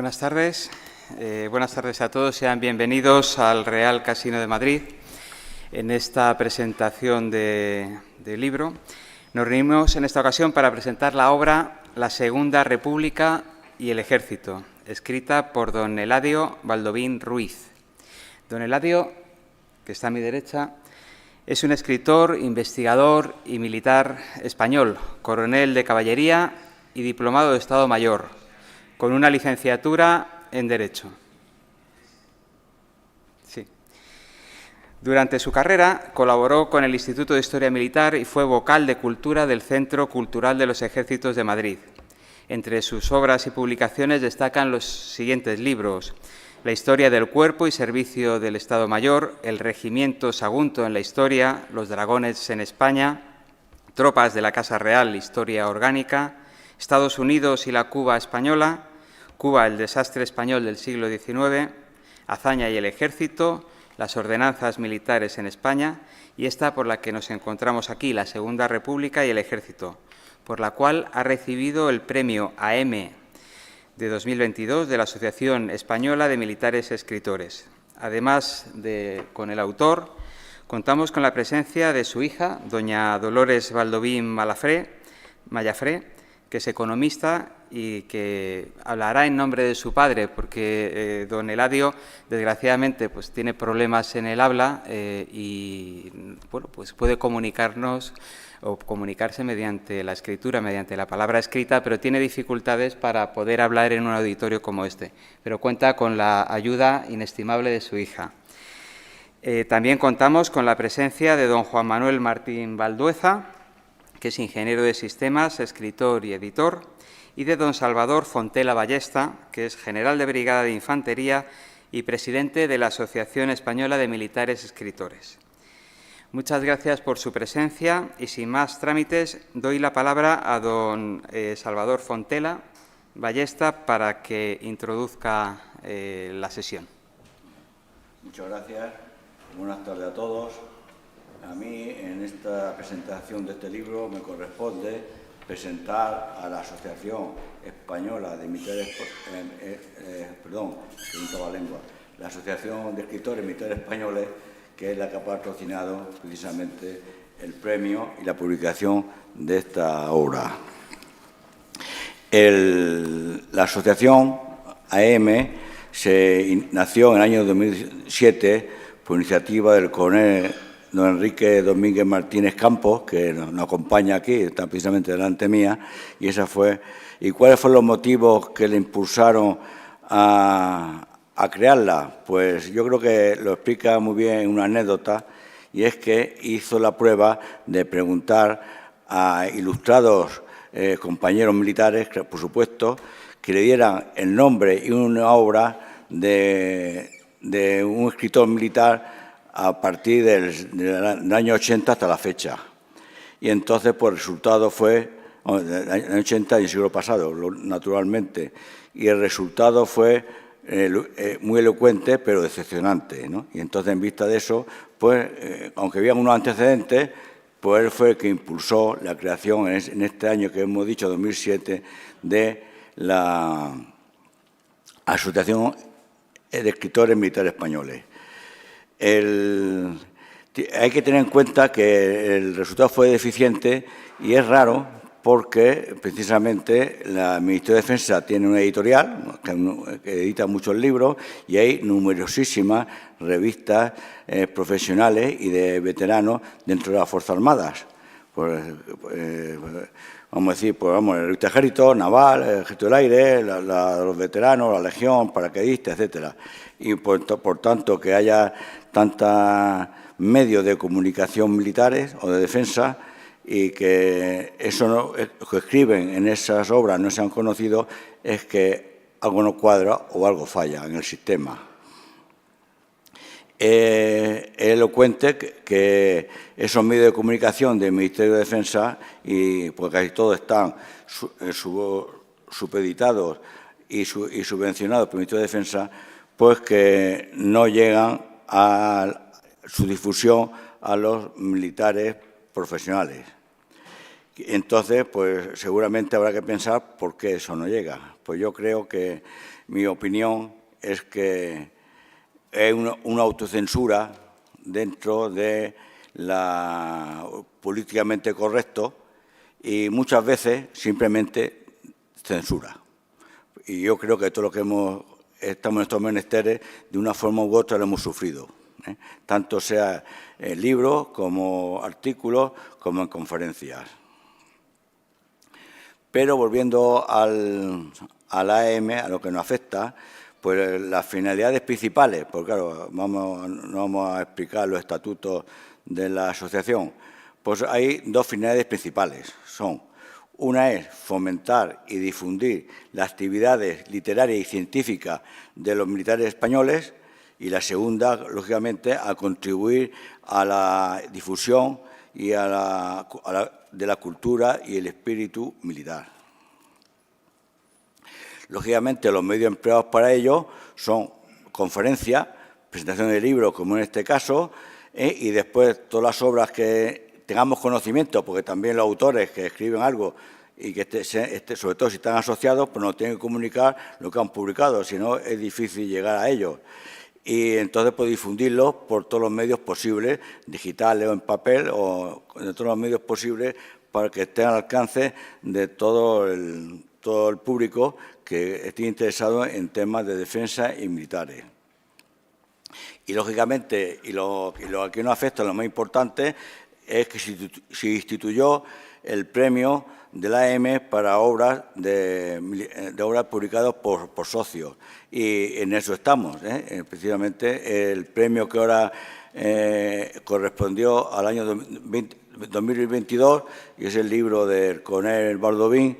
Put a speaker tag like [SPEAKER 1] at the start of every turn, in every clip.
[SPEAKER 1] Buenas tardes a todos. Sean bienvenidos al Real Casino de Madrid. En esta presentación de libro nos reunimos en esta ocasión para presentar la obra La Segunda República y el Ejército, escrita por don Eladio Baldovín Ruiz. Don Eladio, que está a mi derecha, es un escritor, investigador y militar español, coronel de caballería y diplomado de Estado Mayor, con una licenciatura en Derecho. Sí. Durante su carrera colaboró con el Instituto de Historia Militar y fue vocal de Cultura del Centro Cultural de los Ejércitos de Madrid. Entre sus obras y publicaciones destacan los siguientes libros: La historia del cuerpo y servicio del Estado Mayor, El regimiento Sagunto en la historia, Los dragones en España, Tropas de la Casa Real, Historia orgánica, Estados Unidos y la Cuba española, Cuba, el desastre español del siglo XIX, Hazaña y el Ejército, las ordenanzas militares en España y esta por la que nos encontramos aquí, la Segunda República y el Ejército, por la cual ha recibido el premio AM de 2022 de la Asociación Española de Militares Escritores. Además con el autor, contamos con la presencia de su hija, doña Dolores Baldovín Mallafré, que es economista y que hablará en nombre de su padre, porque don Eladio, desgraciadamente, pues tiene problemas en el habla y bueno, pues puede comunicarnos o comunicarse mediante la escritura, mediante la palabra escrita, pero tiene dificultades para poder hablar en un auditorio como este. Pero cuenta con la ayuda inestimable de su hija. También contamos con la presencia de don Juan Manuel Martín Valdueza, que es ingeniero de sistemas, escritor y editor, y de don Salvador Fontela Ballesta, que es general de brigada de infantería y presidente de la Asociación Española de Militares Escritores. Muchas gracias por su presencia y, sin más trámites, doy la palabra a don Salvador Fontela Ballesta para que introduzca la sesión.
[SPEAKER 2] Muchas gracias. Buenas tardes a todos. A mí, en esta presentación de este libro, me corresponde presentar a la Asociación Española de Militares, la Asociación de Escritores Militares Españoles, que es la que ha patrocinado precisamente el premio y la publicación de esta obra. La asociación AM nació en el año 2007 por iniciativa del coronel don Enrique Domínguez Martínez Campos, que nos acompaña aquí, está precisamente delante mía, y esa fue. ¿Y cuáles fueron los motivos que le impulsaron a crearla? Pues yo creo que lo explica muy bien en una anécdota, y es que hizo la prueba de preguntar a ilustrados compañeros militares, por supuesto, que le dieran el nombre y una obra de un escritor militar a partir del año 80 hasta la fecha. Y entonces, pues el resultado fue, del año 80 y el siglo pasado, naturalmente, y el resultado fue muy elocuente, pero decepcionante, ¿no? Y entonces, en vista de eso, pues, aunque había unos antecedentes, pues él fue el que impulsó la creación en este año que hemos dicho, 2007, de la Asociación de Escritores Militares Españoles. Hay que tener en cuenta que el resultado fue deficiente y es raro porque precisamente el Ministerio de Defensa tiene una editorial que edita muchos libros y hay numerosísimas revistas profesionales y de veteranos dentro de las Fuerzas Armadas. Vamos a decir, el revista Ejército, Naval, Ejército del Aire, los veteranos, la Legión, paracaidistas, etcétera. Y por tanto que haya tantos medios de comunicación militares o de defensa y que eso que escriben en esas obras no sean conocidos, es que algo no cuadra o algo falla en el sistema. Es elocuente que esos medios de comunicación del Ministerio de Defensa, y pues casi todos están supeditados y subvencionados por el Ministerio de Defensa, pues que no llegan a su difusión a los militares profesionales. Entonces, pues seguramente habrá que pensar por qué eso no llega. Pues yo creo que mi opinión es que es una autocensura dentro de la políticamente correcto y muchas veces simplemente censura. Y yo creo que todo lo que estamos en estos menesteres, de una forma u otra lo hemos sufrido, tanto sea en libros como artículos, como en conferencias. Pero volviendo al AM, a lo que nos afecta, pues las finalidades principales, porque claro, no vamos a explicar los estatutos de la asociación, pues hay dos finalidades principales. Una es fomentar y difundir las actividades literarias y científicas de los militares españoles y la segunda, lógicamente, a contribuir a la difusión y de la cultura y el espíritu militar. Lógicamente, los medios empleados para ello son conferencias, presentación de libros, como en este caso, y después todas las obras que tengamos conocimiento, porque también los autores que escriben algo y que sobre todo si están asociados, pues nos tienen que comunicar lo que han publicado, si no es difícil llegar a ellos. Y entonces pues difundirlos por todos los medios posibles, digitales o en papel, o de todos los medios posibles, para que estén al alcance de todo el público que esté interesado en temas de defensa y militares. Y, lógicamente, y lo que nos afecta, lo más importante, es que se instituyó el premio de la AM para obras obras publicadas por socios. Y en eso estamos, precisamente el premio que ahora correspondió al año 2022, y es el libro del coronel Baldovín,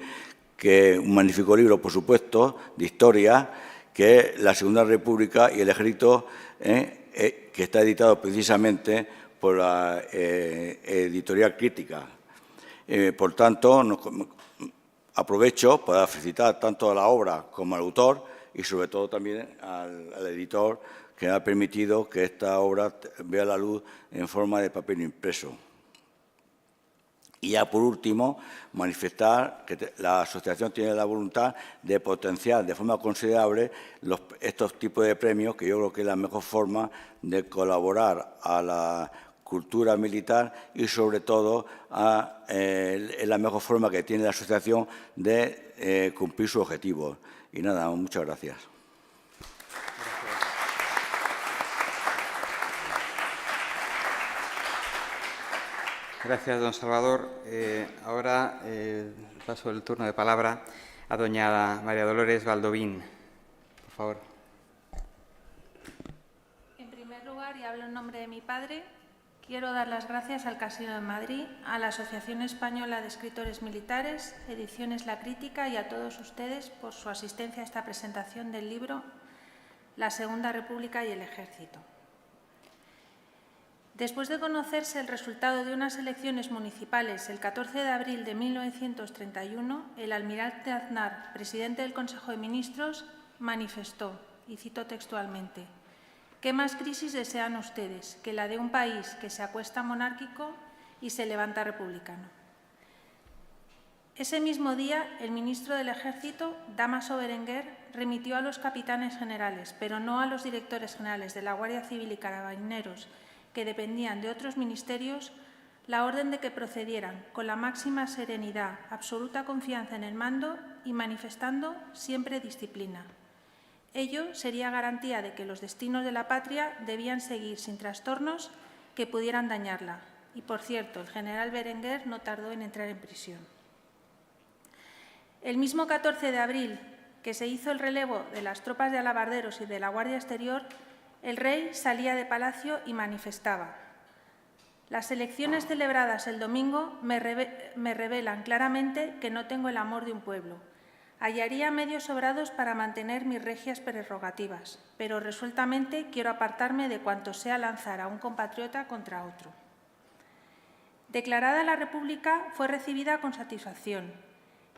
[SPEAKER 2] que un magnífico libro, por supuesto, de historia, que es La Segunda República y el Ejército, que está editado precisamente por la Editorial Crítica. Por tanto, aprovecho para felicitar tanto a la obra como al autor y, sobre todo, también al editor, que ha permitido que esta obra vea la luz en forma de papel impreso. Y ya, por último, manifestar que la asociación tiene la voluntad de potenciar de forma considerable estos tipos de premios, que yo creo que es la mejor forma de colaborar a la cultura militar y, sobre todo, es la mejor forma que tiene la asociación de cumplir sus objetivos. Y nada, muchas gracias.
[SPEAKER 1] Gracias, don Salvador. Ahora paso el turno de palabra a doña María Dolores Baldovín. Por favor.
[SPEAKER 3] En primer lugar, y hablo en nombre de mi padre, quiero dar las gracias al Casino de Madrid, a la Asociación Española de Escritores Militares, Ediciones La Crítica y a todos ustedes por su asistencia a esta presentación del libro La Segunda República y el Ejército. Después de conocerse el resultado de unas elecciones municipales el 14 de abril de 1931, el almirante Aznar, presidente del Consejo de Ministros, manifestó, y cito textualmente: ¿qué más crisis desean ustedes que la de un país que se acuesta monárquico y se levanta republicano? Ese mismo día, el ministro del Ejército, Dámaso Berenguer, remitió a los capitanes generales, pero no a los directores generales de la Guardia Civil y Carabineros, que dependían de otros ministerios, la orden de que procedieran con la máxima serenidad, absoluta confianza en el mando y manifestando siempre disciplina. Ello sería garantía de que los destinos de la patria debían seguir sin trastornos que pudieran dañarla. Y, por cierto, el general Berenguer no tardó en entrar en prisión. El mismo 14 de abril, que se hizo el relevo de las tropas de alabarderos y de la Guardia Exterior, el rey salía de palacio y manifestaba: las elecciones celebradas el domingo me revelan claramente que no tengo el amor de un pueblo. Hallaría medios sobrados para mantener mis regias prerrogativas, pero resueltamente quiero apartarme de cuanto sea lanzar a un compatriota contra otro. Declarada la República, fue recibida con satisfacción.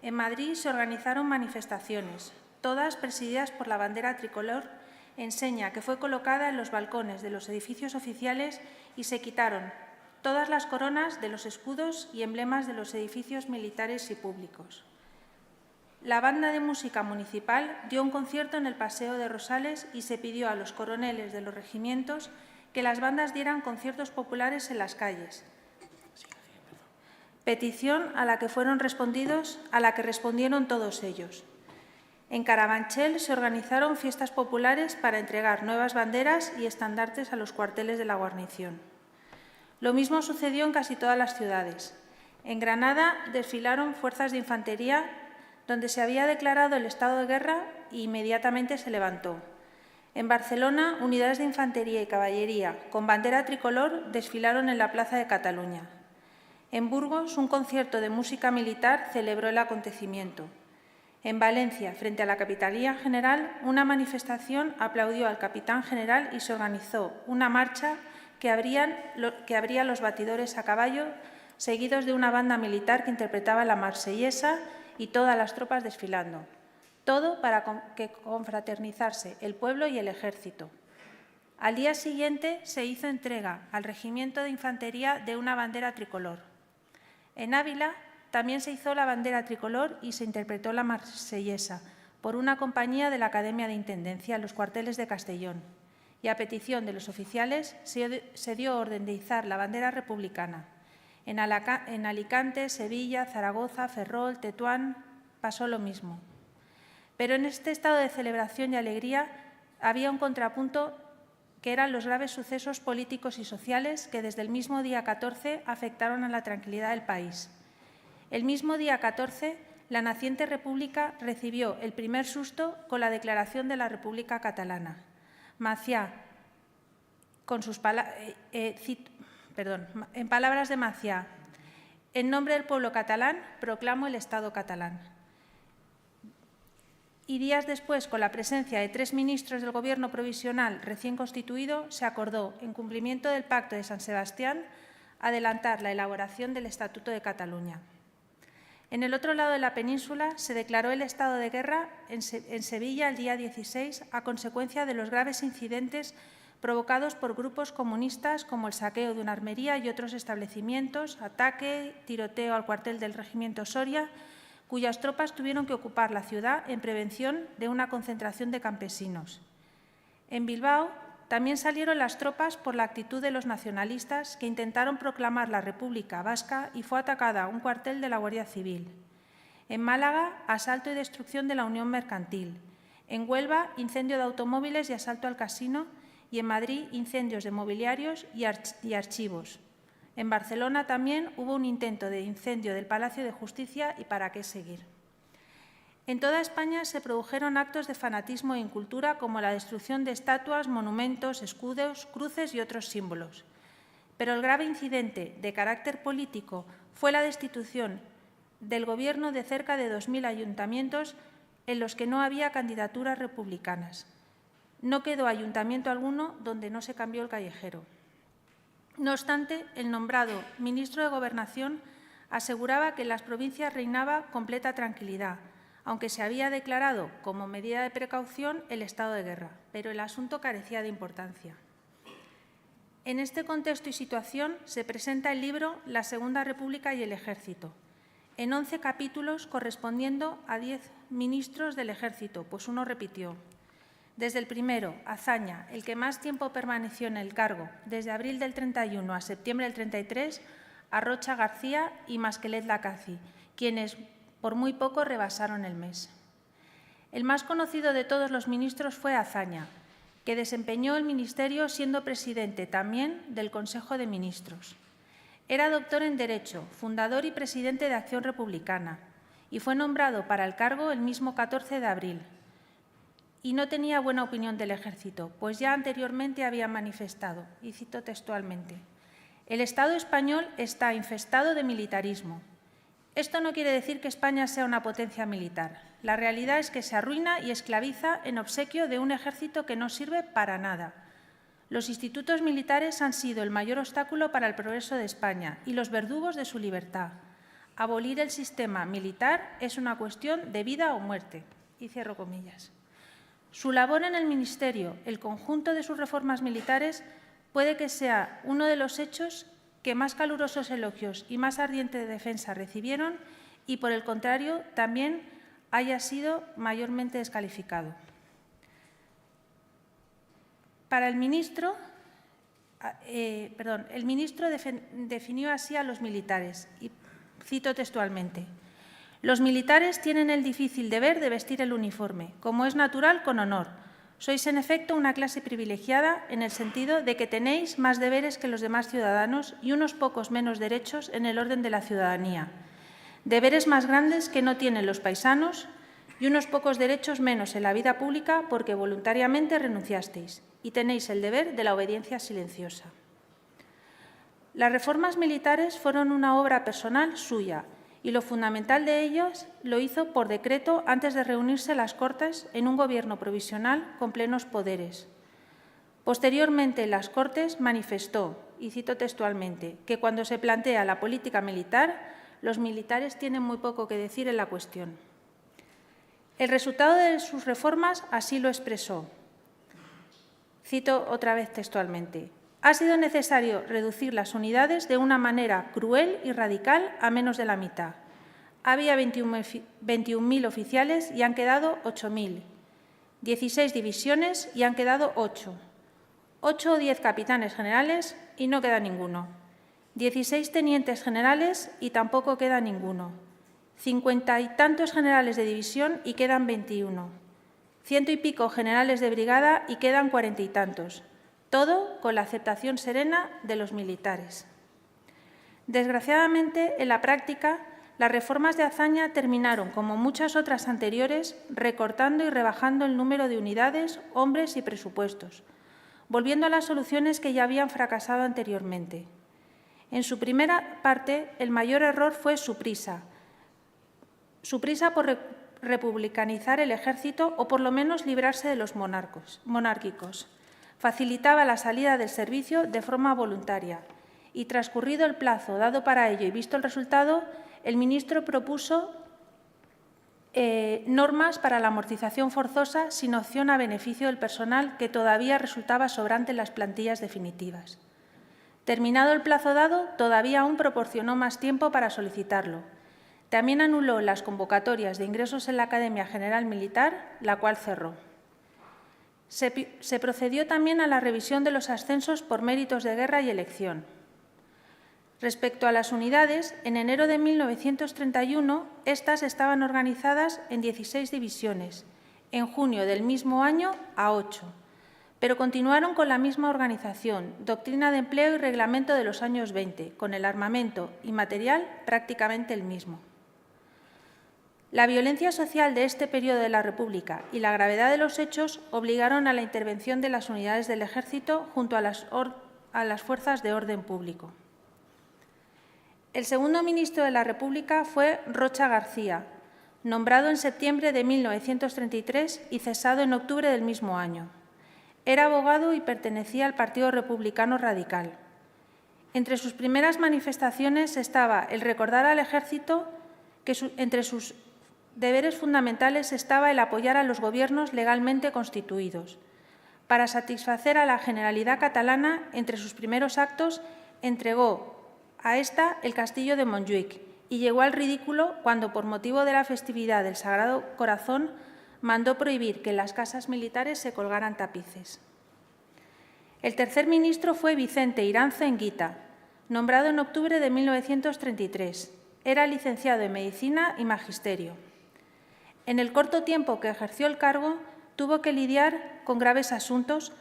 [SPEAKER 3] En Madrid se organizaron manifestaciones, todas presididas por la bandera tricolor, enseña que fue colocada en los balcones de los edificios oficiales y se quitaron todas las coronas de los escudos y emblemas de los edificios militares y públicos. La banda de música municipal dio un concierto en el Paseo de Rosales y se pidió a los coroneles de los regimientos que las bandas dieran conciertos populares en las calles. Petición a la que respondieron todos ellos. En Carabanchel se organizaron fiestas populares para entregar nuevas banderas y estandartes a los cuarteles de la guarnición. Lo mismo sucedió en casi todas las ciudades. En Granada desfilaron fuerzas de infantería donde se había declarado el estado de guerra e inmediatamente se levantó. En Barcelona, unidades de infantería y caballería con bandera tricolor desfilaron en la Plaza de Cataluña. En Burgos, un concierto de música militar celebró el acontecimiento. En Valencia, frente a la Capitanía General, una manifestación aplaudió al capitán general y se organizó una marcha que abría los batidores a caballo, seguidos de una banda militar que interpretaba la Marsellesa y todas las tropas desfilando. Todo para confraternizarse el pueblo y el ejército. Al día siguiente se hizo entrega al regimiento de infantería de una bandera tricolor. En Ávila también se hizo la bandera tricolor y se interpretó la Marsellesa por una compañía de la Academia de Intendencia en los cuarteles de Castellón. Y a petición de los oficiales se dio orden de izar la bandera republicana. En Alicante, Sevilla, Zaragoza, Ferrol, Tetuán pasó lo mismo. Pero en este estado de celebración y alegría había un contrapunto que eran los graves sucesos políticos y sociales que desde el mismo día 14 afectaron a la tranquilidad del país. El mismo día 14, la naciente república recibió el primer susto con la declaración de la República Catalana. Macià, en palabras de Macià, en nombre del pueblo catalán proclamo el Estado catalán. Y días después, con la presencia de 3 ministros del Gobierno provisional recién constituido, se acordó, en cumplimiento del Pacto de San Sebastián, adelantar la elaboración del Estatuto de Cataluña. En el otro lado de la península se declaró el estado de guerra en Sevilla el día 16 a consecuencia de los graves incidentes provocados por grupos comunistas como el saqueo de una armería y otros establecimientos, ataque, tiroteo al cuartel del regimiento Soria, cuyas tropas tuvieron que ocupar la ciudad en prevención de una concentración de campesinos. En Bilbao también salieron las tropas por la actitud de los nacionalistas que intentaron proclamar la República Vasca y fue atacada un cuartel de la Guardia Civil. En Málaga, asalto y destrucción de la Unión Mercantil. En Huelva, incendio de automóviles y asalto al casino. Y en Madrid, incendios de mobiliarios y archivos. En Barcelona también hubo un intento de incendio del Palacio de Justicia y para qué seguir. En toda España se produjeron actos de fanatismo e incultura como la destrucción de estatuas, monumentos, escudos, cruces y otros símbolos. Pero el grave incidente de carácter político fue la destitución del Gobierno de cerca de 2.000 ayuntamientos en los que no había candidaturas republicanas. No quedó ayuntamiento alguno donde no se cambió el callejero. No obstante, el nombrado ministro de Gobernación aseguraba que en las provincias reinaba completa tranquilidad, aunque se había declarado como medida de precaución el estado de guerra, pero el asunto carecía de importancia. En este contexto y situación se presenta el libro La Segunda República y el Ejército, en 11 capítulos correspondiendo a 10 ministros del Ejército, pues uno repitió. Desde el primero, Azaña, el que más tiempo permaneció en el cargo, desde abril del 31 a septiembre del 33, a Rocha García y Masquelet Lacazi, quienes por muy poco rebasaron el mes. El más conocido de todos los ministros fue Azaña, que desempeñó el ministerio siendo presidente también del Consejo de Ministros. Era doctor en Derecho, fundador y presidente de Acción Republicana, y fue nombrado para el cargo el mismo 14 de abril. Y no tenía buena opinión del Ejército, pues ya anteriormente había manifestado, y cito textualmente, «El Estado español está infestado de militarismo. Esto no quiere decir que España sea una potencia militar. La realidad es que se arruina y esclaviza en obsequio de un ejército que no sirve para nada. Los institutos militares han sido el mayor obstáculo para el progreso de España y los verdugos de su libertad. Abolir el sistema militar es una cuestión de vida o muerte». Y cierro comillas. Su labor en el Ministerio, el conjunto de sus reformas militares, puede que sea uno de los hechos que más calurosos elogios y más ardiente defensa recibieron y, por el contrario, también haya sido mayormente descalificado. Para el ministro, el ministro definió así a los militares, y cito textualmente: «Los militares tienen el difícil deber de vestir el uniforme, como es natural, con honor. Sois, en efecto, una clase privilegiada en el sentido de que tenéis más deberes que los demás ciudadanos y unos pocos menos derechos en el orden de la ciudadanía. Deberes más grandes que no tienen los paisanos y unos pocos derechos menos en la vida pública porque voluntariamente renunciasteis, y tenéis el deber de la obediencia silenciosa». Las reformas militares fueron una obra personal suya, y lo fundamental de ellas lo hizo por decreto antes de reunirse las Cortes en un gobierno provisional con plenos poderes. Posteriormente, las Cortes manifestó, y cito textualmente, que cuando se plantea la política militar, los militares tienen muy poco que decir en la cuestión. El resultado de sus reformas así lo expresó. Cito otra vez textualmente: «Ha sido necesario reducir las unidades de una manera cruel y radical a menos de la mitad. Había 21.000 oficiales y han quedado 8.000, 16 divisiones y han quedado 8, 8 o 10 capitanes generales y no queda ninguno, 16 tenientes generales y tampoco queda ninguno, 50 y tantos generales de división y quedan 21, 100 y pico generales de brigada y quedan 40 y tantos. Todo con la aceptación serena de los militares». Desgraciadamente, en la práctica, las reformas de hazaña terminaron, como muchas otras anteriores, recortando y rebajando el número de unidades, hombres y presupuestos, volviendo a las soluciones que ya habían fracasado anteriormente. En su primera parte, el mayor error fue su prisa por republicanizar el ejército o, por lo menos, librarse de los monárquicos. Facilitaba la salida del servicio de forma voluntaria y, transcurrido el plazo dado para ello y visto el resultado, el ministro propuso normas para la amortización forzosa sin opción a beneficio del personal, que todavía resultaba sobrante en las plantillas definitivas. Terminado el plazo dado, todavía aún proporcionó más tiempo para solicitarlo. También anuló las convocatorias de ingresos en la Academia General Militar, la cual cerró. Se procedió también a la revisión de los ascensos por méritos de guerra y elección. Respecto a las unidades, en enero de 1931, estas estaban organizadas en 16 divisiones, en junio del mismo año a 8, pero continuaron con la misma organización, doctrina de empleo y reglamento de los años 20, con el armamento y material prácticamente el mismo. La violencia social de este periodo de la República y la gravedad de los hechos obligaron a la intervención de las unidades del Ejército junto a las fuerzas de orden público. El segundo ministro de la República fue Rocha García, nombrado en septiembre de 1933 y cesado en octubre del mismo año. Era abogado y pertenecía al Partido Republicano Radical. Entre sus primeras manifestaciones estaba el recordar al Ejército que entre sus deberes fundamentales estaba el apoyar a los gobiernos legalmente constituidos. Para satisfacer a la Generalidad catalana, entre sus primeros actos, entregó a esta el castillo de Montjuïc y llegó al ridículo cuando, por motivo de la festividad del Sagrado Corazón, mandó prohibir que en las casas militares se colgaran tapices. El tercer ministro fue Vicente Iranzo Enguita, nombrado en octubre de 1933. Era licenciado en Medicina y Magisterio. En el corto tiempo que ejerció el cargo, tuvo que lidiar con graves asuntos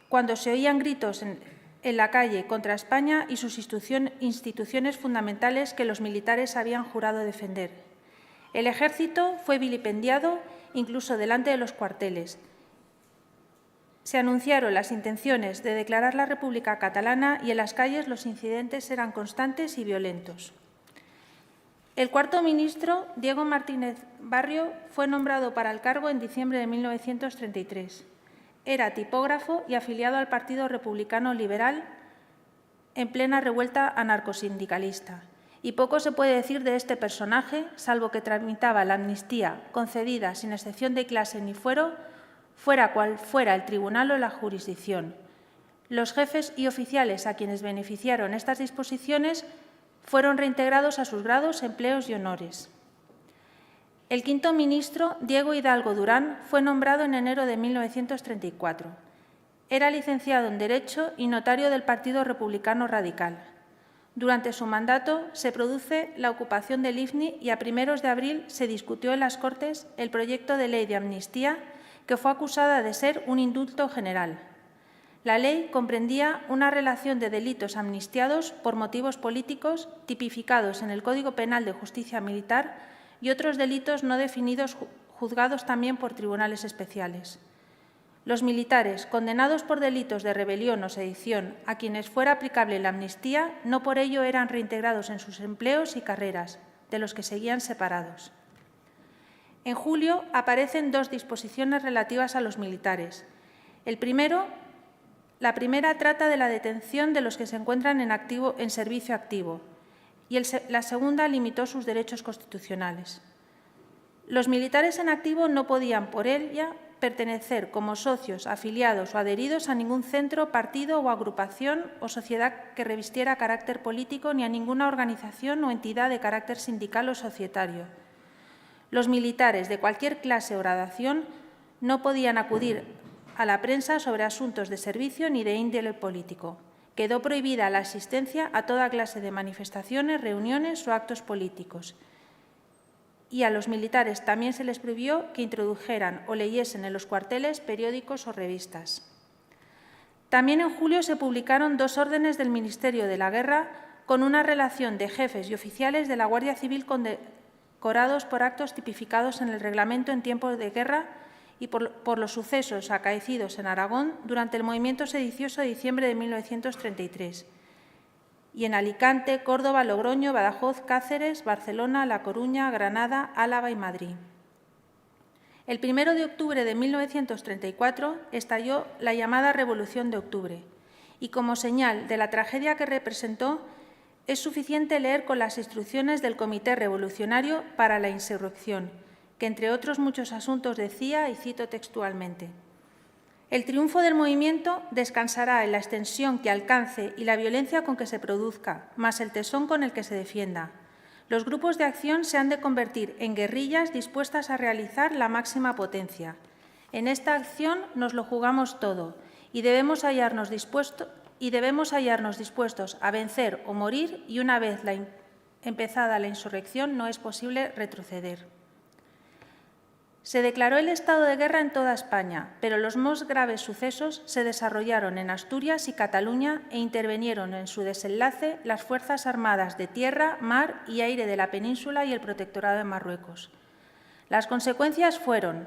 [SPEAKER 3] cuando se oían gritos en la calle contra España y sus instituciones fundamentales que los militares habían jurado defender. El Ejército fue vilipendiado incluso delante de los cuarteles. Se anunciaron las intenciones de declarar la República Catalana y en las calles los incidentes eran constantes y violentos. El cuarto ministro, Diego Martínez Barrio, fue nombrado para el cargo en diciembre de 1933. Era tipógrafo y afiliado al Partido Republicano Liberal en plena revuelta anarcosindicalista. Y poco se puede decir de este personaje, salvo que tramitaba la amnistía concedida sin excepción de clase ni fuero, fuera cual fuera el tribunal o la jurisdicción. Los jefes y oficiales a quienes beneficiaron estas disposiciones fueron reintegrados a sus grados, empleos y honores. El quinto ministro, Diego Hidalgo Durán, fue nombrado en enero de 1934. Era licenciado en Derecho y notario del Partido Republicano Radical. Durante su mandato se produce la ocupación del IFNI y a primeros de abril se discutió en las Cortes el proyecto de ley de amnistía que fue acusada de ser un indulto general. La ley comprendía una relación de delitos amnistiados por motivos políticos tipificados en el Código Penal de Justicia Militar y otros delitos no definidos juzgados también por tribunales especiales. Los militares condenados por delitos de rebelión o sedición a quienes fuera aplicable la amnistía no por ello eran reintegrados en sus empleos y carreras, de los que seguían separados. En julio aparecen dos disposiciones relativas a los militares. La primera trata de la detención de los que se encuentran en servicio activo y la segunda limitó sus derechos constitucionales. Los militares en activo no podían, por ella, pertenecer como socios, afiliados o adheridos a ningún centro, partido o agrupación o sociedad que revistiera carácter político ni a ninguna organización o entidad de carácter sindical o societario. Los militares de cualquier clase o gradación no podían acudir a la prensa sobre asuntos de servicio ni de índole político. Quedó prohibida la asistencia a toda clase de manifestaciones, reuniones o actos políticos. Y a los militares también se les prohibió que introdujeran o leyesen en los cuarteles periódicos o revistas. También en julio se publicaron dos órdenes del Ministerio de la Guerra con una relación de jefes y oficiales de la Guardia Civil condecorados por actos tipificados en el reglamento en tiempos de guerra y por los sucesos acaecidos en Aragón durante el movimiento sedicioso de diciembre de 1933. Y en Alicante, Córdoba, Logroño, Badajoz, Cáceres, Barcelona, La Coruña, Granada, Álava y Madrid. El 1 de octubre de 1934 estalló la llamada Revolución de Octubre y como señal de la tragedia que representó es suficiente leer con las instrucciones del Comité Revolucionario para la Insurrección, que entre otros muchos asuntos decía, y cito textualmente: el triunfo del movimiento descansará en la extensión que alcance y la violencia con que se produzca, más el tesón con el que se defienda. Los grupos de acción se han de convertir en guerrillas dispuestas a realizar la máxima potencia. En esta acción nos lo jugamos todo y debemos hallarnos dispuestos a vencer o morir y una vez empezada la insurrección no es posible retroceder. Se declaró el estado de guerra en toda España, pero los más graves sucesos se desarrollaron en Asturias y Cataluña e intervinieron en su desenlace las Fuerzas Armadas de Tierra, Mar y Aire de la Península y el Protectorado de Marruecos. Las consecuencias fueron: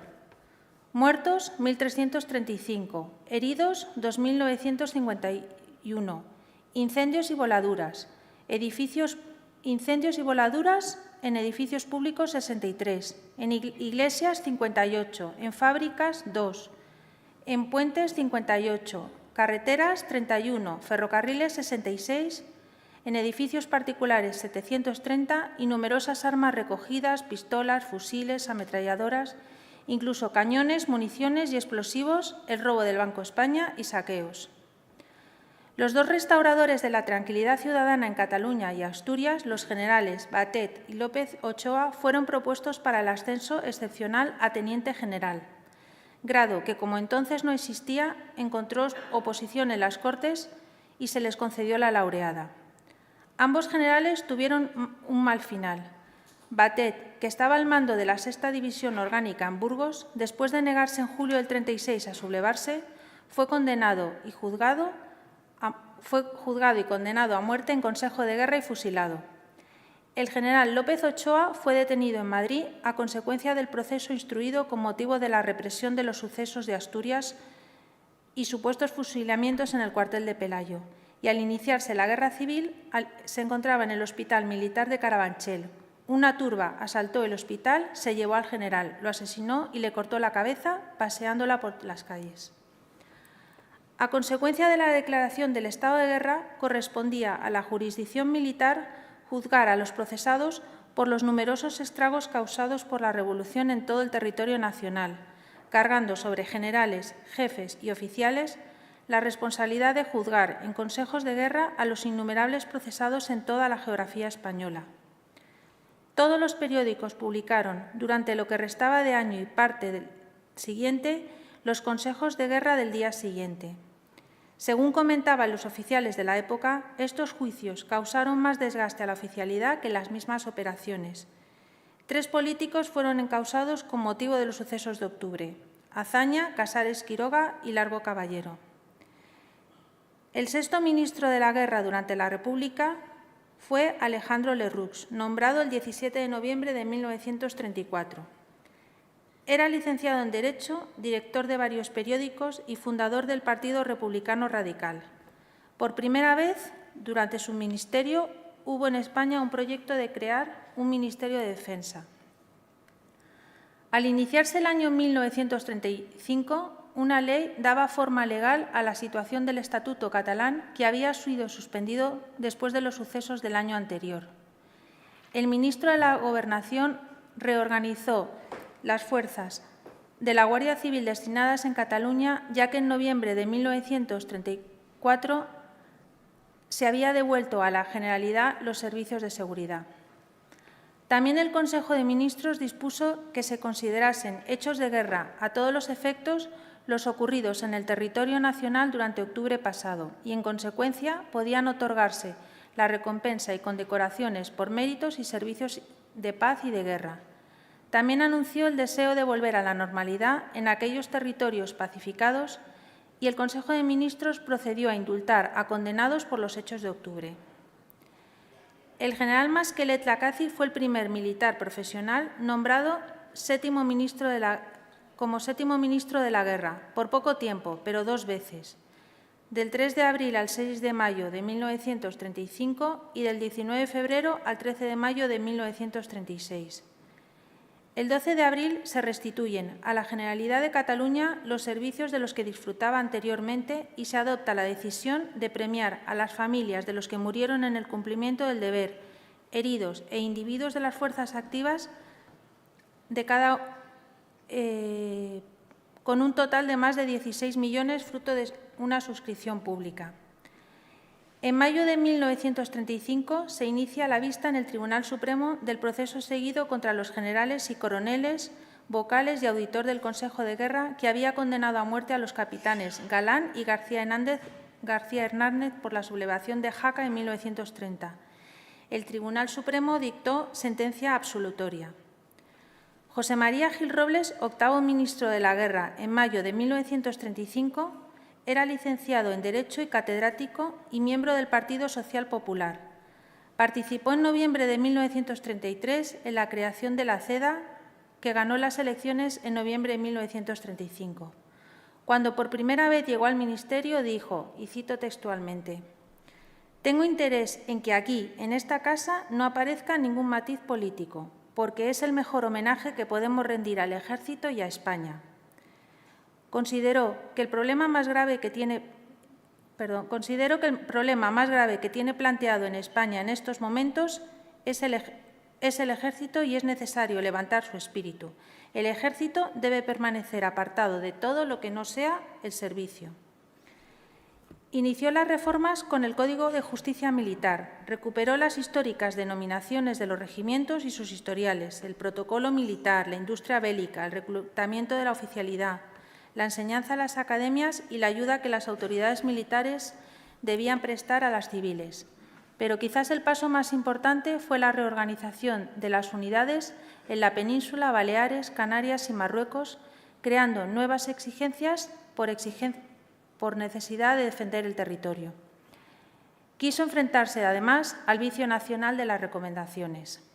[SPEAKER 3] muertos, 1.335, heridos, 2.951, incendios y voladuras, en edificios públicos 63, en iglesias 58, en fábricas 2, en puentes 58, carreteras 31, ferrocarriles 66, en edificios particulares 730 y numerosas armas recogidas, pistolas, fusiles, ametralladoras, incluso cañones, municiones y explosivos, el robo del Banco España y saqueos. Los dos restauradores de la tranquilidad ciudadana en Cataluña y Asturias, los generales Batet y López Ochoa, fueron propuestos para el ascenso excepcional a teniente general, grado que, como entonces no existía, encontró oposición en las Cortes y se les concedió la laureada. Ambos generales tuvieron un mal final. Batet, que estaba al mando de la 6ª División Orgánica en Burgos, después de negarse en julio del 36 a sublevarse, fue juzgado y condenado a muerte en Consejo de Guerra y fusilado. El general López Ochoa fue detenido en Madrid a consecuencia del proceso instruido con motivo de la represión de los sucesos de Asturias y supuestos fusilamientos en el cuartel de Pelayo, y al iniciarse la Guerra Civil se encontraba en el Hospital Militar de Carabanchel. Una turba asaltó el hospital, se llevó al general, lo asesinó y le cortó la cabeza paseándola por las calles. A consecuencia de la declaración del estado de guerra, correspondía a la jurisdicción militar juzgar a los procesados por los numerosos estragos causados por la revolución en todo el territorio nacional, cargando sobre generales, jefes y oficiales la responsabilidad de juzgar en consejos de guerra a los innumerables procesados en toda la geografía española. Todos los periódicos publicaron, durante lo que restaba de año y parte del siguiente, los consejos de guerra del día siguiente. Según comentaban los oficiales de la época, estos juicios causaron más desgaste a la oficialidad que las mismas operaciones. 3 políticos fueron encausados con motivo de los sucesos de octubre: Azaña, Casares Quiroga y Largo Caballero. El 6º ministro de la Guerra durante la República fue Alejandro Lerroux, nombrado el 17 de noviembre de 1934. Era licenciado en Derecho, director de varios periódicos y fundador del Partido Republicano Radical. Por primera vez, durante su ministerio, hubo en España un proyecto de crear un Ministerio de Defensa. Al iniciarse el año 1935, una ley daba forma legal a la situación del Estatuto catalán, que había sido suspendido después de los sucesos del año anterior. El ministro de la Gobernación reorganizó las fuerzas de la Guardia Civil destinadas en Cataluña, ya que en noviembre de 1934 se había devuelto a la Generalidad los servicios de seguridad. También el Consejo de Ministros dispuso que se considerasen hechos de guerra a todos los efectos los ocurridos en el territorio nacional durante octubre pasado y, en consecuencia, podían otorgarse la recompensa y condecoraciones por méritos y servicios de paz y de guerra. También anunció el deseo de volver a la normalidad en aquellos territorios pacificados y el Consejo de Ministros procedió a indultar a condenados por los hechos de octubre. El general Masquelet Lacaci fue el primer militar profesional nombrado como séptimo ministro de la Guerra, por poco tiempo, pero 2 veces, del 3 de abril al 6 de mayo de 1935 y del 19 de febrero al 13 de mayo de 1936. El 12 de abril se restituyen a la Generalidad de Cataluña los servicios de los que disfrutaba anteriormente y se adopta la decisión de premiar a las familias de los que murieron en el cumplimiento del deber, heridos e individuos de las fuerzas activas con un total de más de 16 millones, fruto de una suscripción pública. En mayo de 1935 se inicia la vista en el Tribunal Supremo del proceso seguido contra los generales y coroneles, vocales y auditor del Consejo de Guerra, que había condenado a muerte a los capitanes Galán y García Hernández por la sublevación de Jaca en 1930. El Tribunal Supremo dictó sentencia absolutoria. José María Gil Robles, 8º ministro de la Guerra, en mayo de 1935, era licenciado en Derecho y catedrático y miembro del Partido Social Popular. Participó en noviembre de 1933 en la creación de la CEDA, que ganó las elecciones en noviembre de 1935. Cuando por primera vez llegó al ministerio, dijo, y cito textualmente: «Tengo interés en que aquí, en esta casa, no aparezca ningún matiz político, porque es el mejor homenaje que podemos rendir al Ejército y a España». Considero que el problema más grave que tiene planteado en España en estos momentos es el Ejército y es necesario levantar su espíritu. El Ejército debe permanecer apartado de todo lo que no sea el servicio. Inició las reformas con el Código de Justicia Militar, recuperó las históricas denominaciones de los regimientos y sus historiales, el protocolo militar, la industria bélica, el reclutamiento de la oficialidad, la enseñanza a las academias y la ayuda que las autoridades militares debían prestar a las civiles. Pero quizás el paso más importante fue la reorganización de las unidades en la península, Baleares, Canarias y Marruecos, creando nuevas exigencias por necesidad de defender el territorio. Quiso enfrentarse, además, al vicio nacional de las recomendaciones.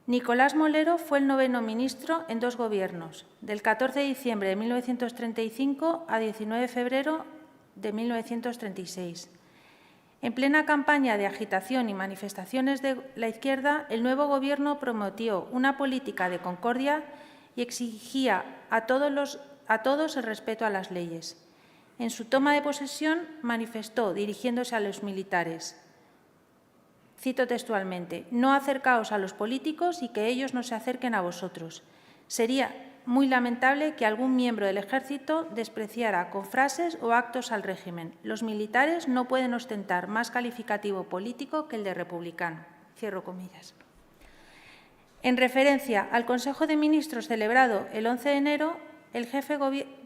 [SPEAKER 3] Nicolás Molero fue el 9º ministro en 2 gobiernos, del 14 de diciembre de 1935 a 19 de febrero de 1936. En plena campaña de agitación y manifestaciones de la izquierda, el nuevo Gobierno prometió una política de concordia y exigía a todos el respeto a las leyes. En su toma de posesión manifestó, dirigiéndose a los militares, cito textualmente: «No acercaos a los políticos y que ellos no se acerquen a vosotros. Sería muy lamentable que algún miembro del Ejército despreciara con frases o actos al régimen. Los militares no pueden ostentar más calificativo político que el de republicano. Cierro comillas. En referencia al Consejo de Ministros celebrado el 11 de enero, el jefe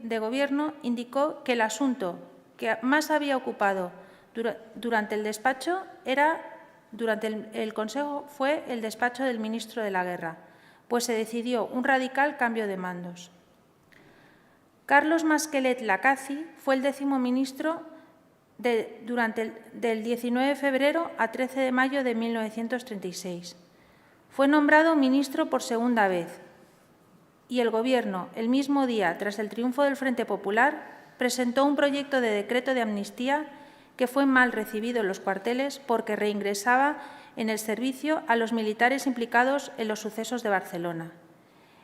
[SPEAKER 3] de Gobierno indicó que el asunto que más había ocupado durante el despacho durante el Consejo fue el despacho del ministro de la Guerra, pues se decidió un radical cambio de mandos. Carlos Masquelet Lacazi fue el 10º ministro del 19 de febrero a 13 de mayo de 1936. Fue nombrado ministro por segunda vez y el Gobierno, el mismo día tras el triunfo del Frente Popular, presentó un proyecto de decreto de amnistía que fue mal recibido en los cuarteles porque reingresaba en el servicio a los militares implicados en los sucesos de Barcelona.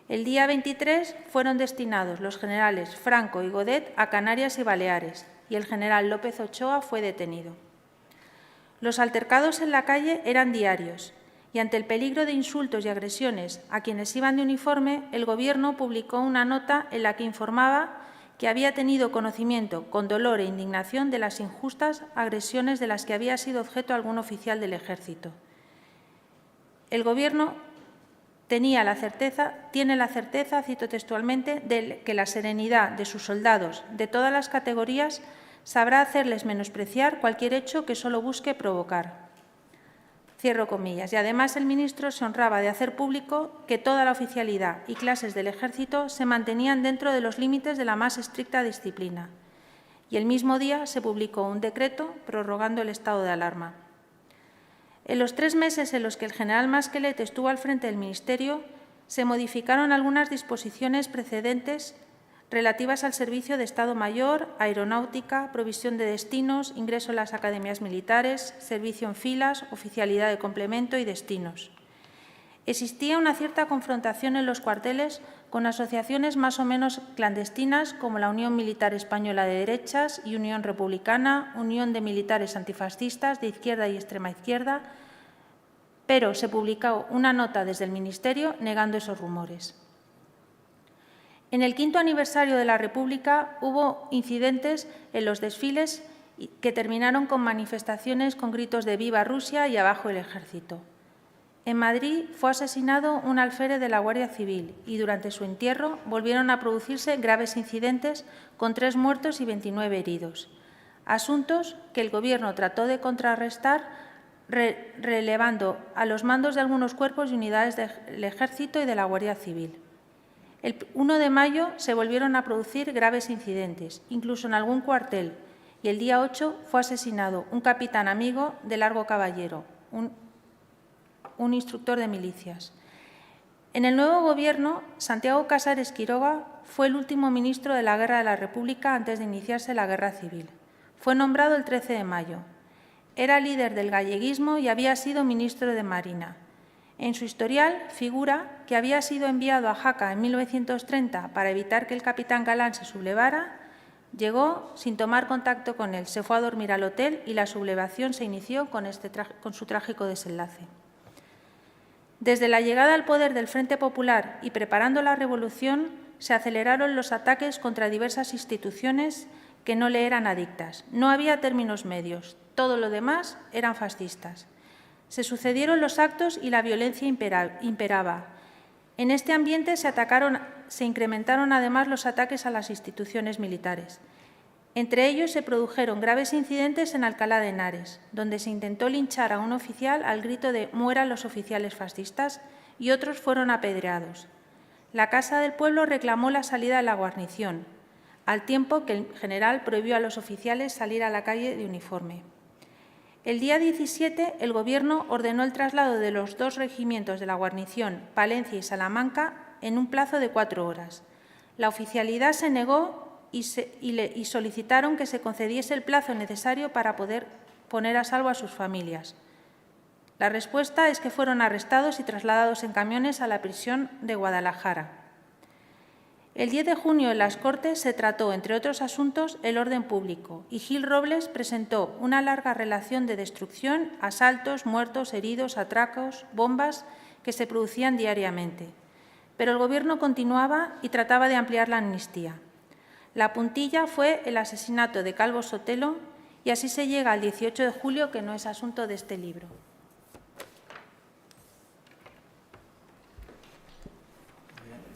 [SPEAKER 3] El día 23 fueron destinados los generales Franco y Godet a Canarias y Baleares y el general López Ochoa fue detenido. Los altercados en la calle eran diarios y ante el peligro de insultos y agresiones a quienes iban de uniforme, el Gobierno publicó una nota en la que informaba que había tenido conocimiento con dolor e indignación de las injustas agresiones de las que había sido objeto algún oficial del Ejército. El Gobierno tiene la certeza, cito textualmente, de que la serenidad de sus soldados de todas las categorías sabrá hacerles menospreciar cualquier hecho que solo busque provocar. Cierro comillas. Y además el ministro se honraba de hacer público que toda la oficialidad y clases del Ejército se mantenían dentro de los límites de la más estricta disciplina. Y el mismo día se publicó un decreto prorrogando el estado de alarma. En los 3 meses en los que el general Masquelet estuvo al frente del Ministerio, se modificaron algunas disposiciones precedentes relativas al servicio de Estado Mayor, aeronáutica, provisión de destinos, ingreso en las academias militares, servicio en filas, oficialidad de complemento y destinos. Existía una cierta confrontación en los cuarteles con asociaciones más o menos clandestinas como la Unión Militar Española de Derechas y Unión Republicana, Unión de Militares Antifascistas de izquierda y extrema izquierda, pero se publicó una nota desde el Ministerio negando esos rumores. En el 5º aniversario de la República hubo incidentes en los desfiles que terminaron con manifestaciones con gritos de «Viva Rusia» y «Abajo el Ejército». En Madrid fue asesinado un alférez de la Guardia Civil y durante su entierro volvieron a producirse graves incidentes con 3 muertos y 29 heridos. Asuntos que el Gobierno trató de contrarrestar relevando a los mandos de algunos cuerpos y unidades del Ejército y de la Guardia Civil. El 1 de mayo se volvieron a producir graves incidentes, incluso en algún cuartel, y el día 8 fue asesinado un capitán amigo de Largo Caballero, un instructor de milicias. En el nuevo Gobierno, Santiago Casares Quiroga fue el último ministro de la Guerra de la República antes de iniciarse la Guerra Civil. Fue nombrado el 13 de mayo. Era líder del galleguismo y había sido ministro de Marina. En su historial figura que había sido enviado a Jaca en 1930 para evitar que el capitán Galán se sublevara, llegó sin tomar contacto con él, se fue a dormir al hotel y la sublevación se inició con su trágico desenlace. Desde la llegada al poder del Frente Popular y preparando la revolución, se aceleraron los ataques contra diversas instituciones que no le eran adictas. No había términos medios, todo lo demás eran fascistas. Se sucedieron los actos y la violencia imperaba. En este ambiente se incrementaron además los ataques a las instituciones militares. Entre ellos se produjeron graves incidentes en Alcalá de Henares, donde se intentó linchar a un oficial al grito de «mueran los oficiales fascistas» y otros fueron apedreados. La Casa del Pueblo reclamó la salida de la guarnición, al tiempo que el general prohibió a los oficiales salir a la calle de uniforme. El día 17, el Gobierno ordenó el traslado de los 2 regimientos de la guarnición, Palencia y Salamanca, en un plazo de 4 horas. La oficialidad se negó y solicitaron que se concediese el plazo necesario para poder poner a salvo a sus familias. La respuesta es que fueron arrestados y trasladados en camiones a la prisión de Guadalajara. El 10 de junio en las Cortes se trató, entre otros asuntos, el orden público y Gil Robles presentó una larga relación de destrucción, asaltos, muertos, heridos, atracos, bombas que se producían diariamente. pero el Gobierno continuaba y trataba de ampliar la amnistía. La puntilla fue el asesinato de Calvo Sotelo y así se llega al 18 de julio, que no es asunto de este libro.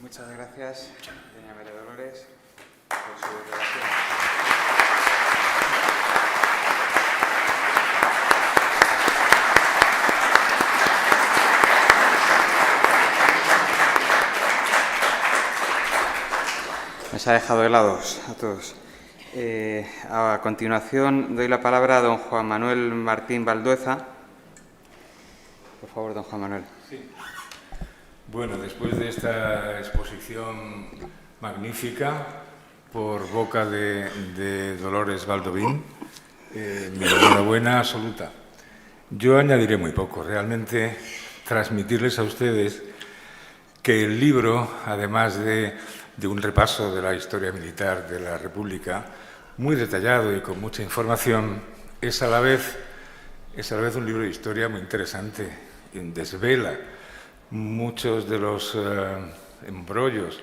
[SPEAKER 1] Muchas gracias, doña María Dolores, por su declaración. Nos ha dejado helados a todos. A continuación, doy la palabra a don Juan Manuel Martín Valdueza. Por favor, don Juan Manuel.
[SPEAKER 4] Sí. Bueno, después de esta exposición magnífica por boca de Dolores Baldovín, mi enhorabuena absoluta. Yo añadiré muy poco. Realmente transmitirles a ustedes que el libro, además de un repaso de la historia militar de la República, muy detallado y con mucha información, es a la vez un libro de historia muy interesante. Desvela muchos de los embrollos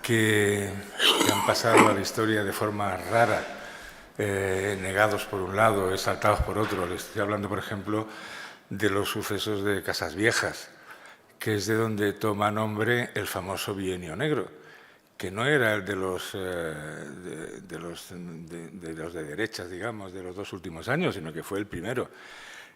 [SPEAKER 4] que han pasado a la historia de forma rara, negados por un lado, exaltados por otro. Les estoy hablando, por ejemplo, de los sucesos de Casas Viejas, que es de donde toma nombre el famoso Bienio Negro, que no era el de los de derechas, digamos, de los 2 últimos años, sino que fue el primero,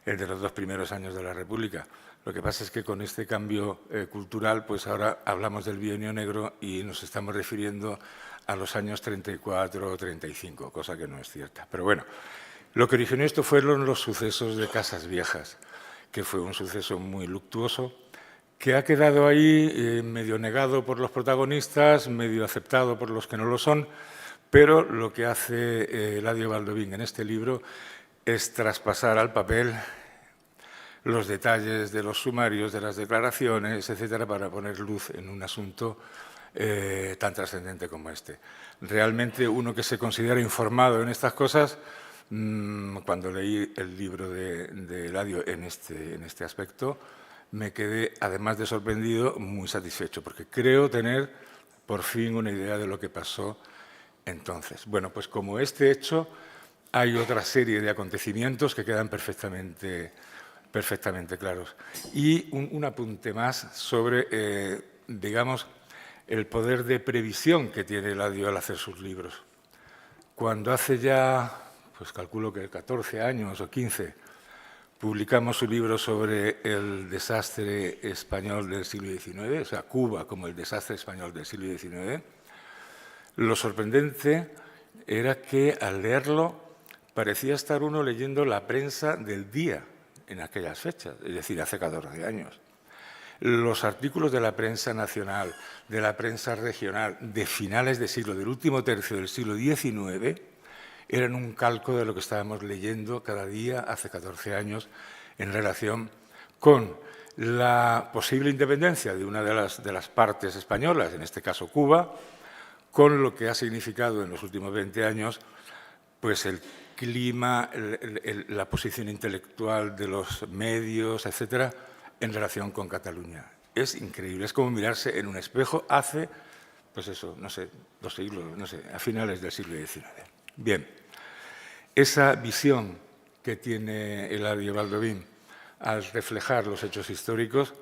[SPEAKER 4] el de los 2 primeros años de la República. Lo que pasa es que con este cambio cultural, pues ahora hablamos del Bienio Negro y nos estamos refiriendo a los años 34 o 35, cosa que no es cierta. Pero bueno, lo que originó esto fueron los sucesos de Casas Viejas, que fue un suceso muy luctuoso, que ha quedado ahí medio negado por los protagonistas, medio aceptado por los que no lo son, pero lo que hace Eladio Baldovín en este libro es traspasar al papel los detalles de los sumarios, de las declaraciones, etcétera, para poner luz en un asunto tan trascendente como este. Realmente uno que se considera informado en estas cosas, cuando leí el libro de Eladio en este aspecto, me quedé, además de sorprendido, muy satisfecho, porque creo tener por fin una idea de lo que pasó entonces. Bueno, pues como este hecho, hay otra serie de acontecimientos que quedan perfectamente claros. Y un apunte más sobre, digamos, el poder de previsión que tiene Eladio al hacer sus libros. Cuando hace ya, pues calculo que 14 años o 15, publicamos su libro sobre el desastre español del siglo XIX, o sea, Cuba como el desastre español del siglo XIX, lo sorprendente era que al leerlo parecía estar uno leyendo la prensa del día en aquellas fechas, es decir, hace 14 años. Los artículos de la prensa nacional, de la prensa regional, de finales de siglo, del último tercio del siglo XIX, eran un calco de lo que estábamos leyendo cada día hace 14 años en relación con la posible independencia de una de las partes españolas, en este caso Cuba, con lo que ha significado en los últimos 20 años pues el clima, la posición intelectual de los medios, etcétera, en relación con Cataluña. Es increíble, es como mirarse en un espejo hace, pues eso, no sé, 2 siglos, no sé, a finales del siglo XIX. Bien, esa visión que tiene Eladio Baldovín al reflejar los hechos históricos,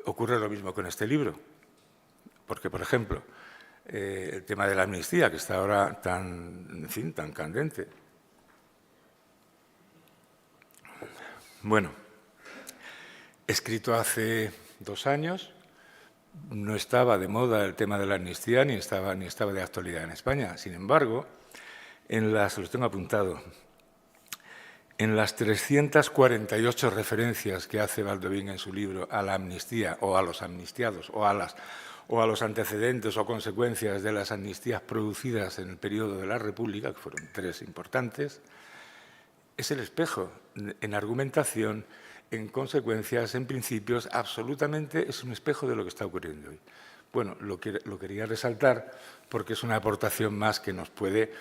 [SPEAKER 4] ocurre lo mismo con este libro. Porque, por ejemplo, el tema de la amnistía, que está ahora tan candente. Bueno, escrito hace 2 años, no estaba de moda el tema de la amnistía ni estaba de actualidad en España. Sin embargo, los tengo apuntado, en las 348 referencias que hace Baldovín en su libro a la amnistía o a los amnistiados o a los antecedentes o consecuencias de las amnistías producidas en el periodo de la República, que fueron 3 importantes, es el espejo en argumentación, en consecuencias, en principios, absolutamente es un espejo de lo que está ocurriendo hoy. Bueno, lo quería resaltar porque es una aportación más que nos puede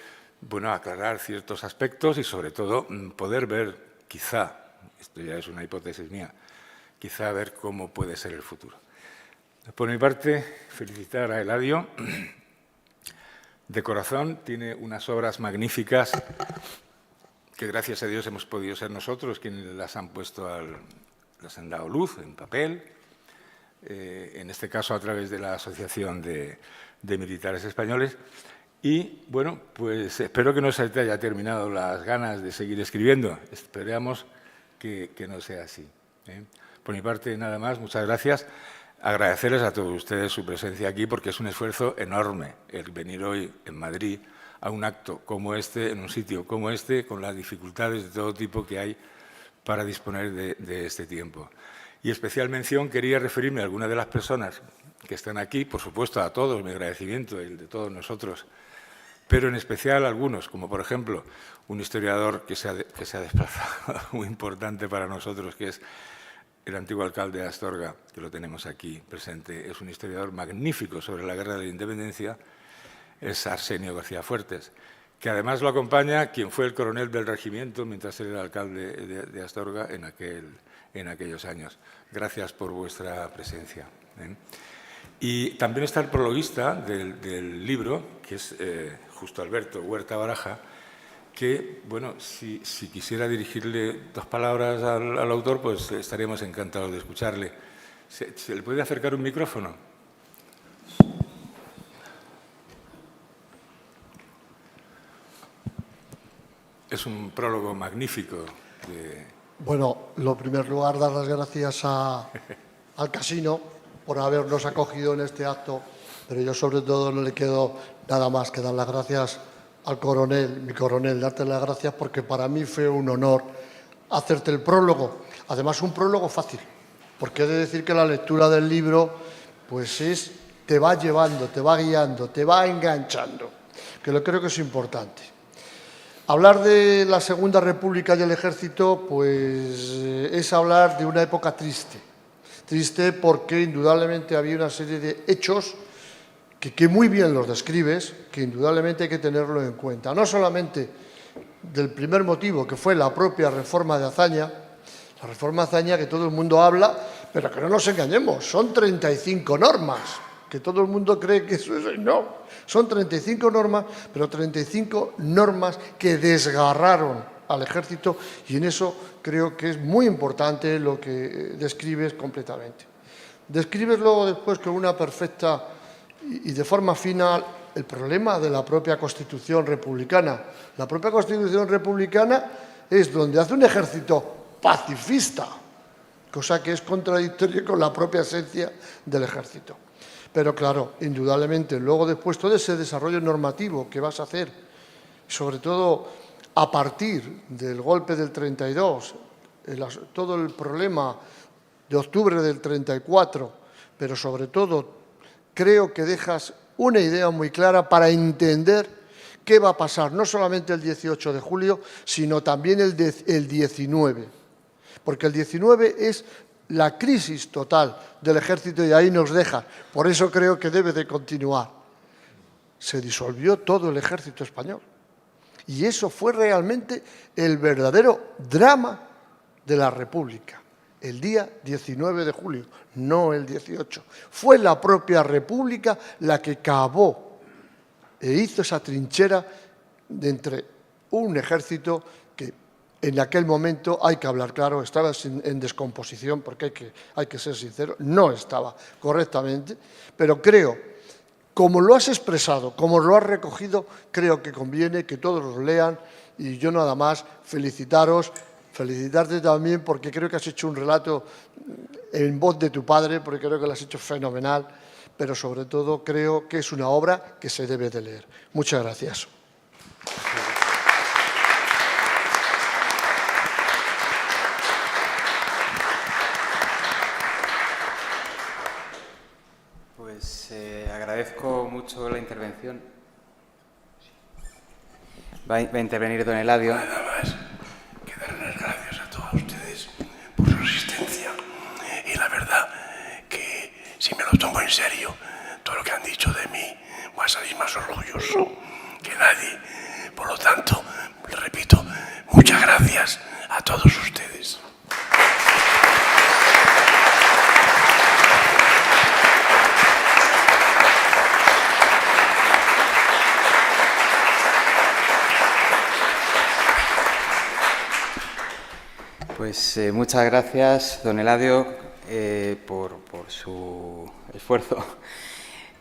[SPEAKER 4] aclarar ciertos aspectos y, sobre todo, poder ver, quizá, esto ya es una hipótesis mía, quizá ver cómo puede ser el futuro. Por mi parte, felicitar a Eladio. De corazón, tiene unas obras magníficas que, gracias a Dios, hemos podido ser nosotros quienes las han puesto, las han dado luz en papel, en este caso a través de la Asociación de Militares Españoles. Y, bueno, pues espero que no se te haya terminado las ganas de seguir escribiendo. Esperamos que no sea así. Por mi parte, nada más. Muchas gracias. Agradecerles a todos ustedes su presencia aquí, porque es un esfuerzo enorme el venir hoy en Madrid a un acto como este, en un sitio como este, con las dificultades de todo tipo que hay para disponer de este tiempo. Y especial mención quería referirme a algunas de las personas que están aquí, por supuesto a todos, mi agradecimiento y el de todos nosotros, pero en especial a algunos, como por ejemplo un historiador que se ha desplazado, muy importante para nosotros, que es el antiguo alcalde de Astorga, que lo tenemos aquí presente. Es un historiador magnífico sobre la Guerra de la Independencia, es Arsenio García Fuertes, que además lo acompaña quien fue el coronel del regimiento mientras él era alcalde de Astorga en aquellos años. Gracias por vuestra presencia. Y también está el prologuista del libro, que es Justo Alberto Huerta Baraja, que, bueno, si quisiera dirigirle 2 palabras al autor, pues estaríamos encantados de escucharle. ¿Se le puede acercar un micrófono? Es un prólogo magnífico.
[SPEAKER 5] Bueno, en primer lugar, dar las gracias al casino por habernos acogido en este acto, pero yo sobre todo no le quedo nada más que dar las gracias al coronel, mi coronel, darte las gracias porque para mí fue un honor hacerte el prólogo. Además, un prólogo fácil, porque he de decir que la lectura del libro pues te va llevando, te va guiando, te va enganchando, que lo creo que es importante. Hablar de la Segunda República y el Ejército pues es hablar de una época triste. Triste porque indudablemente había una serie de hechos que muy bien los describes, que indudablemente hay que tenerlo en cuenta. No solamente del primer motivo, que fue la propia reforma de Azaña, la reforma de Azaña que todo el mundo habla, pero que no nos engañemos, son 35 normas, que todo el mundo cree que eso es... No, son 35 normas, pero 35 normas que desgarraron al Ejército y en eso creo que es muy importante lo que describes completamente. Describes luego después con una perfecta y de forma final el problema de la propia Constitución republicana. La propia Constitución republicana es donde hace un ejército pacifista, cosa que es contradictoria con la propia esencia del ejército. Pero claro, indudablemente, luego después todo ese desarrollo normativo que vas a hacer, sobre todo a partir del golpe del 32, todo el problema de octubre del 34, pero sobre todo creo que dejas una idea muy clara para entender qué va a pasar, no solamente el 18 de julio, sino también el 19. Porque el 19 es la crisis total del Ejército y ahí nos deja. Por eso creo que debe de continuar. Se disolvió todo el Ejército español. Y eso fue realmente el verdadero drama de la República. El día 19 de julio, no el 18. Fue la propia República la que cavó e hizo esa trinchera de entre un ejército que en aquel momento, hay que hablar claro, estaba en descomposición, porque hay que ser sincero, no estaba correctamente, pero creo, como lo has expresado, como lo has recogido, creo que conviene que todos los lean y yo nada más felicitarte también porque creo que has hecho un relato en voz de tu padre, porque creo que lo has hecho fenomenal, pero sobre todo creo que es una obra que se debe de leer. Muchas gracias.
[SPEAKER 1] Pues agradezco mucho la intervención. Va a intervenir don Eladio.
[SPEAKER 6] Nada más que dar las gracias a todos ustedes por su asistencia. Y la verdad que si me lo tomo en serio, todo lo que han dicho de mí, voy a salir más orgulloso que nadie. Por lo tanto, les repito, muchas gracias a todos ustedes.
[SPEAKER 1] Pues muchas gracias, don Eladio, por su esfuerzo,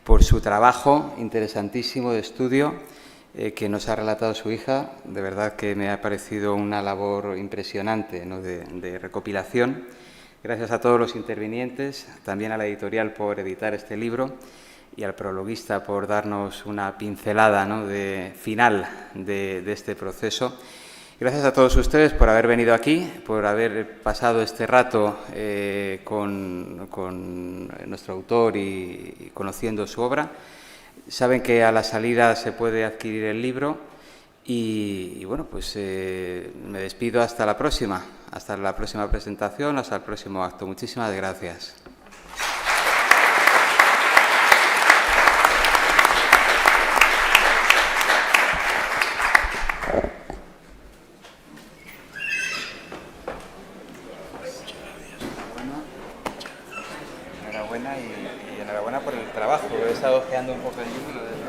[SPEAKER 1] por su trabajo interesantísimo de estudio que nos ha relatado su hija. De verdad que me ha parecido una labor impresionante, ¿no?, de recopilación. Gracias a todos los intervinientes, también a la editorial por editar este libro y al prologuista por darnos una pincelada, ¿no?, final de este proceso. Gracias a todos ustedes por haber venido aquí, por haber pasado este rato con nuestro autor y conociendo su obra. Saben que a la salida se puede adquirir el libro y bueno, pues me despido hasta la próxima presentación, hasta el próximo acto. Muchísimas gracias. Enhorabuena y enhorabuena por el trabajo. He estado ojeando un poco el libro.